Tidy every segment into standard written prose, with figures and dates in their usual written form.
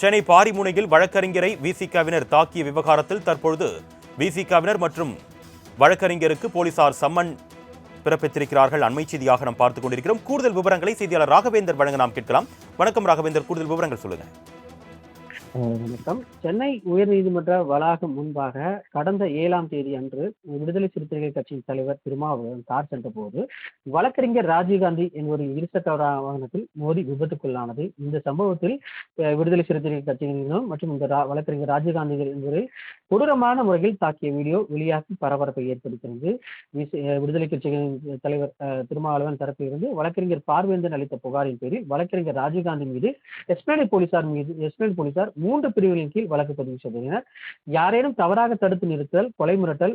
சென்னை பாரிமுனையில் வழக்கறிஞரை விசிகவினர் தாக்கிய விவகாரத்தில் தற்பொழுது விசிகவினர் மற்றும் வழக்கறிஞருக்கு போலீசார் சம்மன் பிறப்பித்திருக்கிறார்கள். அண்மை செய்தியாக நாம் பார்த்துக் கொண்டிருக்கிறோம். கூடுதல் விவரங்களை செய்தியாளர் ராகவேந்தர் வழங்க நாம் கேட்கலாம். வணக்கம் ராகவேந்தர், கூடுதல் விவரங்கள் சொல்லுங்க. வணக்கம். சென்னை உயர்நீதிமன்ற வளாகம் முன்பாக கடந்த 7ஆம் தேதி அன்று விடுதலை சிறுத்தைகள் கட்சியின் தலைவர் திருமாவளவன் கார் சென்ற போது வழக்கறிஞர் ராஜீவ்காந்தி என்பவரின் இருசக்கர வாகனத்தில் மோதி விபத்துக்குள்ளானது. இந்த சம்பவத்தில் விடுதலை சிறுத்தைகள் கட்சியினரும் மற்றும் இந்த வழக்கறிஞர் ராஜீவ்காந்தி என்பவரை கொடூரமான முறையில் தாக்கிய வீடியோ வெளியாகி பரபரப்பை ஏற்படுத்தியிருந்தது. விடுதலை கட்சிகளின் தலைவர் திருமாவளவன் தரப்பிலிருந்து வழக்கறிஞர் பார்வேந்தன் அளித்த புகாரின் பேரில் வழக்கறிஞர் ராஜீவ்காந்தி மீது எஸ்பிஐ போலீசார் 3 பிரிவுகளின் கீழ் வழக்கு பதிவு செய்தனர். யாரேனும் தவறாக தடுத்து நிறுத்தல், கொலை மிரட்டல்,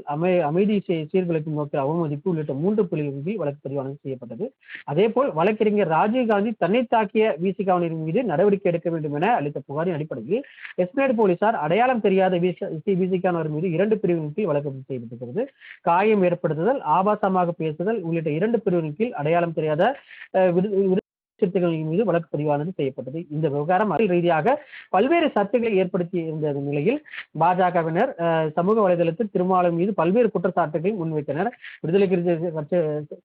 அமைதி சீர்குலைக்கும் நோக்கில் அவமதிப்பு உள்ளிட்ட 3 பிரிவுகளின் கீழ் வழக்கு பதிவானது செய்யப்பட்டது. அதேபோல் வழக்கறிஞர் ராஜீவ்காந்தி தன்னை தாக்கிய விசிகவினர் மீது நடவடிக்கை எடுக்க வேண்டும் என அளித்த புகாரின் அடிப்படையில் எஸ்பிஐ போலீசார் அடையாளம் தெரியாத விசிகவினர் மீது 2 பிரிவுகளின் கீழ் வழக்கு பதிவு செய்யப்பட்டிருக்கிறது. காயம் ஏற்படுத்துதல், ஆபாசமாக பேசுதல் உள்ளிட்ட 2 பிரிவுகளின் கீழ் அடையாளம் தெரியாத சிறுத்தைகளின் மீது வழக்கு பதிவானது செய்யப்பட்டது. இந்த விவகாரம் அரசியல் ரீதியாக பல்வேறு சர்ச்சைகளை ஏற்படுத்தி இருந்த நிலையில் பாஜகவினர் சமூக வலைதளத்தில் திருமாவளவன் மீது பல்வேறு குற்றச்சாட்டுகளை முன்வைத்தனர். விடுதலை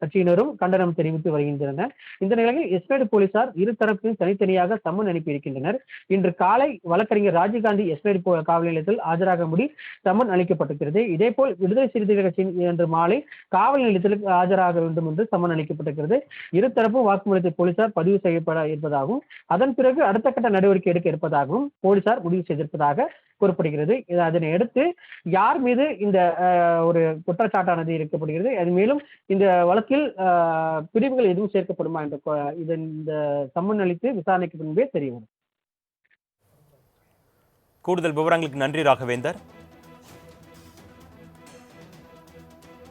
கட்சியினரும் கண்டனம் தெரிவித்து வருகின்றனர். இந்த நிலையில் எஸ்பிஐ போலீசார் இருதரப்பிலும் தனித்தனியாக சம்மன் அனுப்பியிருக்கின்றனர். இன்று காலை வழக்கறிஞர் ராஜீவ்காந்தி எஸ்பிஐ காவல் நிலையத்தில் ஆஜராகும்படி சம்மன் அளிக்கப்பட்டிருக்கிறது. இதேபோல் விடுதலை சிறுத்தைகள் கட்சியின் இன்று மாலை காவல் நிலையத்தில் ஆஜராக வேண்டும் என்று சம்மன் அளிக்கப்பட்டிருக்கிறது. இருதரப்பு வாக்குமூலத்தை போலீசார் பதிவு செய்யப்பட இருப்பதாகவும் அதன் பிறகு அடுத்த கட்ட நடவடிக்கை எடுக்க இருப்பதாகவும் போலீசார் முடிவு செய்திருப்பதாக கூறப்படுகிறது. அதனை அடுத்து யார் மீது இந்த ஒரு குற்றச்சாட்டானது இருக்கப்படுகிறது, அது மேலும் இந்த வழக்கில் பிரிவுகள் எதுவும் சேர்க்கப்படுமா என்ற இந்த சம்மன் அளித்து விசாரணைக்கு முன்பே தெரிய வரும். கூடுதல் விவரங்களுக்கு நன்றி ராகவேந்தர்.